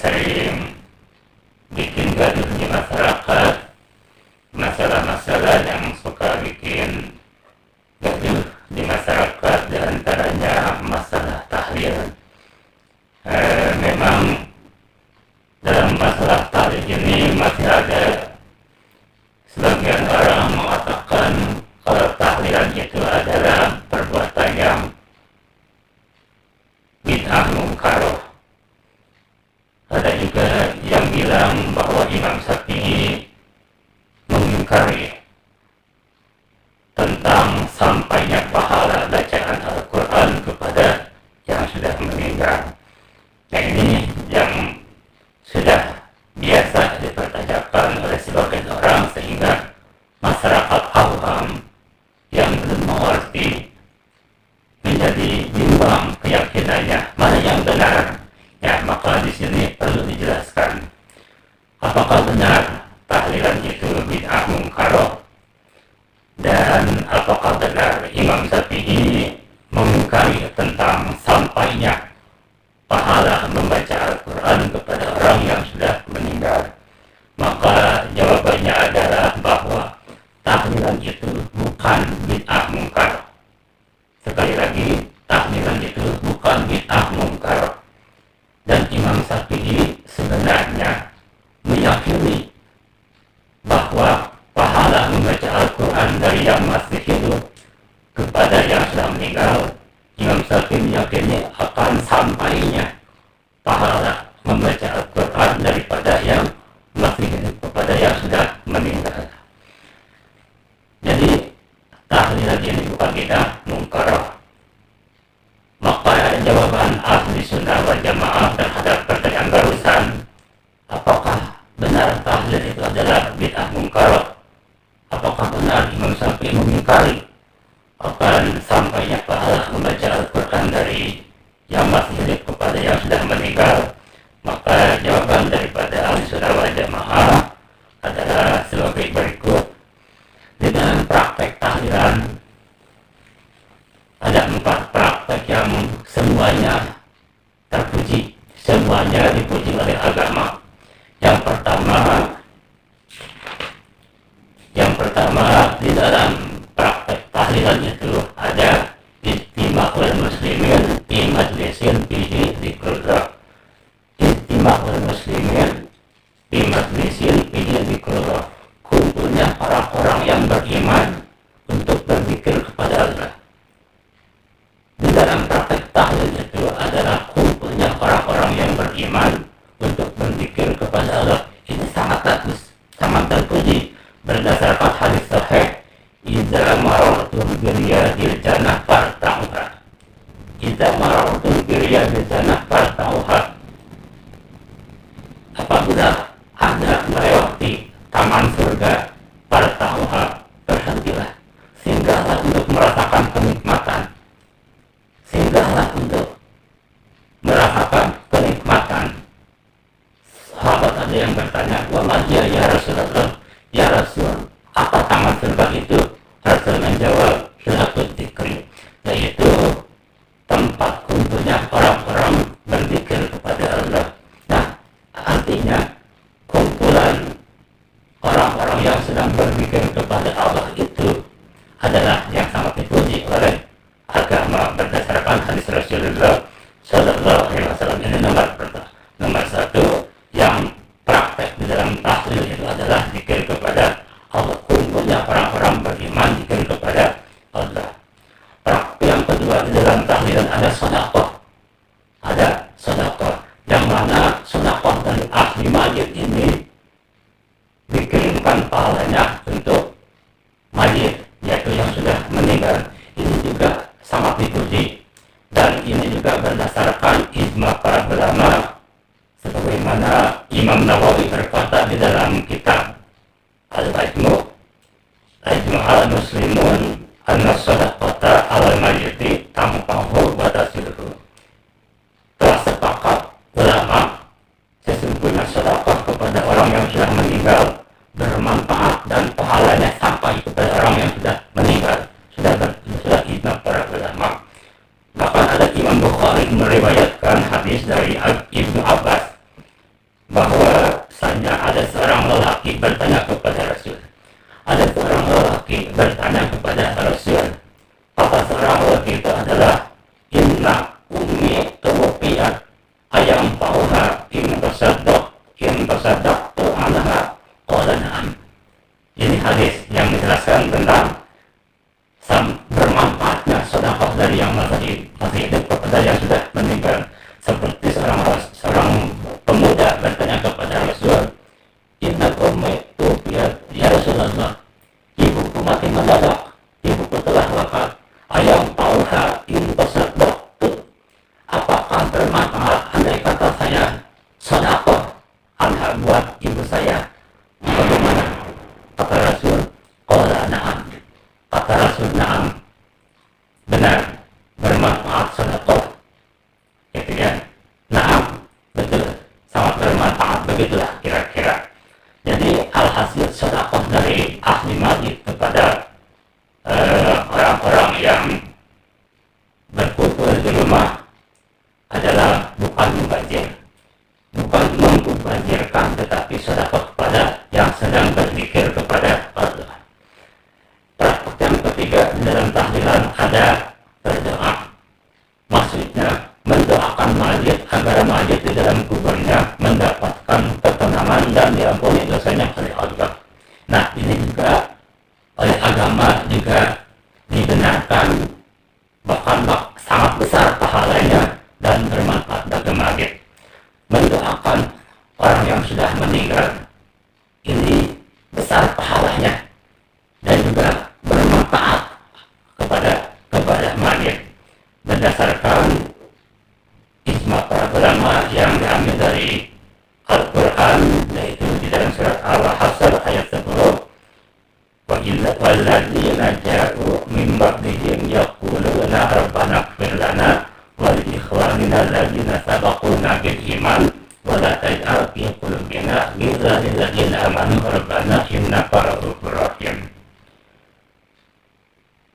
sering bikin gaduh di masyarakat, masalah-masalah yang suka bikin gaduh di masyarakat, diantaranya masalah tahlil. Memang dalam masalah tahlil ini masih ada sebagian orang mengatakan kalau tahlilan itu adalah perbuatan yang bid'ah mungkaroh. Ada juga yang bilang bahwa Imam Syafi'i mengingkari tentang sampainya pahala bacaan Al-Quran kepada yang sudah meninggal. Nah, ini yang sudah biasa dipertanyakan oleh sebagian orang, sehingga masyarakat awam yang belum mengerti menjadi bimbang keyakinannya mana yang benar. Ya, maka di sini perlu dijelaskan apakah benar tahlilan itu bid'ah mungkaroh, dan apakah benar Imam Syafi'i mengingkari tentang sampainya pahala membaca Al-Quran kepada orang yang sudah meninggal. Maka jawabannya adalah bahwa tahlilan itu bukan bid'ah mungkar. Sekali lagi, tahlilan itu bukan bid'ah mungkar. Dan Imam Syafi'i sebenarnya meyakini bahwa pahala membaca Al-Quran dari yang masih hidup kepada yang sudah meninggal, Imam Syafi'i meyakini akan sampainya pahala membaca Al-Quran daripada yang masih hidup kepada yang sudah meninggal. Jadi tahlilan ini bukan bid'ah mungkaroh. Maka jawaban ahli sunnah wal jamaah terhadap pertanyaan barusan, apakah benar tahlil itu adalah bid'ah mungkaroh? Apakah benar Imam Syafi'i mengingkari akan sampainya pahala membaca Al-Quran dari yang masih hidup kepada yang sudah meninggal? Maka jawaban daripada ahli sunnah wal jamaah adalah sebagai berikut. Di dalam praktek tahlilan ada 4 praktek yang semuanya terpuji, semuanya dipuji oleh agama. Yang pertama di dalam praktek tahlilan itu ada ijtima'ul muslimin fi majlisin fihi dzikrullah. Ijtima'ul muslimin fi majlisin fihi dzikrullah, kumpulnya orang-orang yang beriman untuk berzikir kepada Allah. Di dalam praktek tahlil itu adalah kumpulnya orang-orang yang beriman untuk berzikir kepada Allah. Ini sangat bagus, sangat terpuji berdasarkan hadis sahih, idza marartum biriyadil jannah fartauha. Idza marartum biriyadil jannah fartauha. Apabila Anda melewati taman surga, fartauha, berhentilah, singgahlah untuk merasakan kenikmatan. Singgahlah untuk merasakan kenikmatan. Sahabat ada yang bertanya, wa ma hiya ya Rasulullah? Ya Rasul, apa taman surga itu? Rasul menjawab, hilafut dzikri, yaitu tempat kumpulnya orang-orang berzikir kepada Allah. Nah, artinya kumpulan orang-orang yang sedang berzikir kepada Allah itu adalah yang sangat dipuji oleh agama berdasarkan hadis Rasulullah Sallallahu Alaihi Wasallam. Ini nomor 1 yang praktek di dalam tahlil itu adalah zikir kepada Allah. Kumpulnya orang-orang beriman zikir kepada Allah. Praktek yang kedua di dalam tahlilan ada sedekah. Ada sedekah yang mana sedekah dari ahli mayit ini dikirimkan pahalanya untuk mayit, yaitu yang sudah meninggal. Ini juga sangat dipuji, dan ini juga berdasarkan ijma para ulama, sebagaimana Imam Nawawi berkata di dalam kitab Al-Majmu' al-Muslimun anna shadaqata al-mayyiti tamfahu wa tasiluhu. Telah sepakat ulama sesungguhnya sedekah kepada orang yang sudah meninggal bermanfaat dan pahalanya sampai kepada orang yang sudah meninggal. Sudah ijma para ulama. Bahkan ada Imam Bukhari meriwayatkan hadis dari Ibnu Abbas selanjutnya ada seorang lelaki bertanya kepada Rasul. Ada seorang lelaki bertanya kepada Rasul. Kata seorang lelaki itu adalah, inna ummi tuwfiyat ayam pauha in tasaddaq tu anha qala na'am. Ini hadis yang menjelaskan tentang bermanfaatnya sedekah dari yang masih hidup kepada yang sudah meninggal. Seperti seorang pemuda bertanya kepada Rasul, inna ummi tuwfiyat ya Rasulullah, ibuku mati mendadak, ibuku telah wafat. Ayam pauha in tasaddaq, apakah bermanfaat andai kata saya sedekah anha buat ibu saya? Bagaimana? Kata Rasul, qala na'am. Kata Rasul, na'am, benar, bermanfaat sedekah. Gitu ya. Na'am, betul, sangat bermanfaat, begitulah kira-kira. Jadi alhasil sedekah dari ahli mayit kepada orang-orang yang berkumpul di rumah adalah bukan membazirkan, tetapi sedekah kepada yang sedang berzikir kepada Allah. Praktek yang ketiga dalam tahlilan ada berdoa. Maksudnya mendoakan mayit agar mayit di dalam kuburnya mendapatkan ketenangan dan diampuni dosanya oleh Allah. Nah, ini juga oleh agama juga dibenarkan, bahkan sangat besar pahalanya dan bermanfaat bagi mayit. Mendoakan orang yang sudah meninggal ini besar pahalanya dan juga bermanfaat kepada mayit berdasarkan ijma para ulama yang diambil dari Al-Quran, yaitu di dalam surat Al-Hasr ayat 10, walladzina ja'u min ba'dihim yaquluna rabbana ighfir lana wa li ikhwanina alladzina sabaquna bil iman wa la taj'al fi qulubina ghillan lil ladzina amanu rabbana innaka ra'ufur rahim.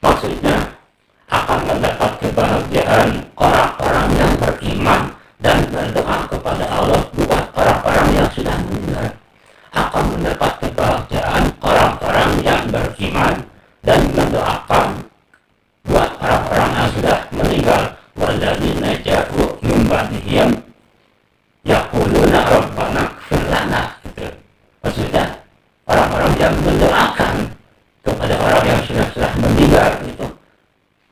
Maksudnya akan mendapat kebahagiaan orang-orang yang beriman dan berdoa kepada Allah buat orang-orang yang sudah meninggal. Akan mendapat kebahagiaan orang-orang yang beriman dan mendoakan buat orang-orang yang sudah meninggal. Walladzina ja'u min ba'dihim yaquluna rabbana ighfir lana. Gitu. Maksudnya orang-orang yang mendoakan kepada orang yang sudah meninggal itu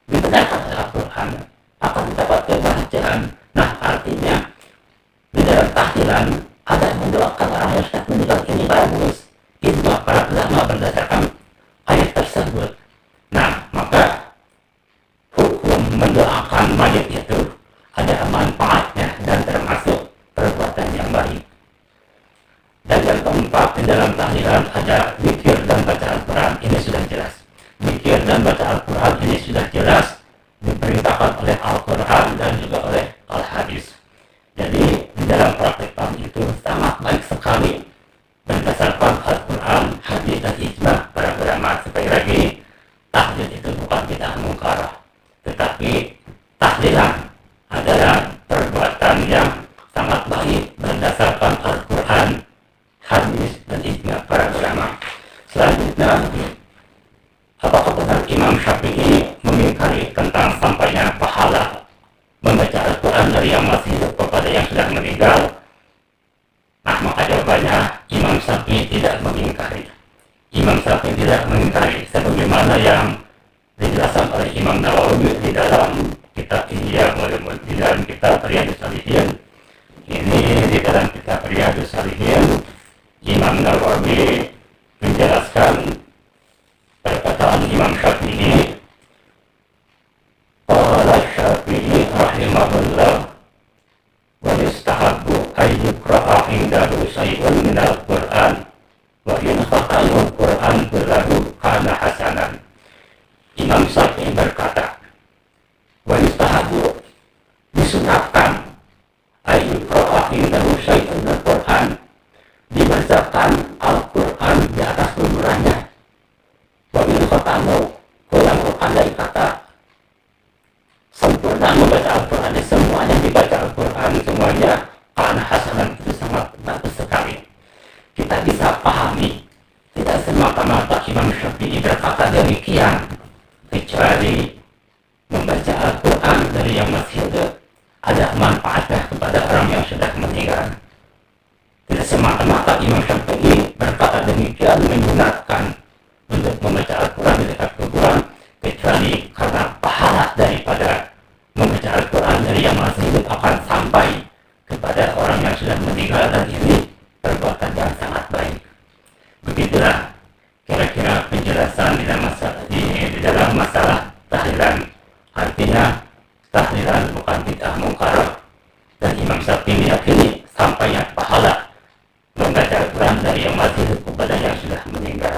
dibenarkan oleh Al-Quran akan mendapat kebahagiaan. Nah, artinya di dalam tahlilan ada yang mendoakan orang yang sudah meninggal, ini bagus. Ijma para ulama berdasarkan ayat tersebut. Nah, maka hukum mendoakan mayit itu ada manfaatnya dan termasuk perbuatan yang baik. Dan yang keempat, di dalam tahlilan ada zikir dan baca Al-Quran. Ini sudah jelas. Zikir dan baca Al-Quran ini sudah jelas diperintahkan oleh Al-Quran dan juga oleh Al-Hadis. Jadi di dalam praktekan itu sangat baik sekali berdasarkan Al-Quran, hadis dan ijma para ulama. Sekali lagi, tahlil itu bukan bid'ah mungkarah, tetapi tahlilan adalah perbuatan yang sangat baik berdasarkan Al-Quran, hadis dan ijma para ulama. Selanjutnya, apakah benar Imam Syafi'i mengingkari tentang sampainya pahala membaca Al-Quran dari yang masih hidup kepada yang sudah meninggal? Nah, maka jawabannya Imam Syafi'i tidak mengingkari. Imam Syafi'i tidak mengingkari sebagaimana yang dijelaskan oleh Imam Nawawi di dalam kitab Ihya Ulumuddin, di dalam kitab Riyadhus Shalihin. Ini di dalam kitab Riyadhus Shalihin, Imam Nawawi menjelaskan perkataan Imam Syafi'i. Qala Syafi'i rahimahullah, wa yustahabbu ayyukra'a indahu syai'un minal Qur'an wa in khata'ul Qur'an kullahu kana hasanan. Imam Syafi'i berkata, wa yustahabbu, disunahkan, ayyukra'a indahu syai'un minal Qur'an, dibacakan Al-Quran di atas kuburannya. Wa in khata'ul Qur'an, andai kata sempurna membaca Al-Quran, semuanya dibaca Al-Quran, semuanya karena hasanah itu demikian, kecuali membaca Al-Quran dari yang masih hidup ada manfaatnya kepada orang yang sudah meninggal. Tidak semata-mata Imam Syafi'i berkata demikian menggunakan untuk membaca Al-Quran di dekat kuburan, kecuali karena pahala daripada membaca Al-Quran dari yang masih hidup akan sampai kepada orang yang sudah meninggal, dan ini perbuatan yang sangat baik. Begitulah kira-kira penjelasan di dalam masalah tahlilan. Artinya tahlilan bukan bid'ah mungkar, dan Imam Syafi'i meyakini sampainya pahala membaca Al-Quran dari yang masih hidup kepada yang sudah meninggal.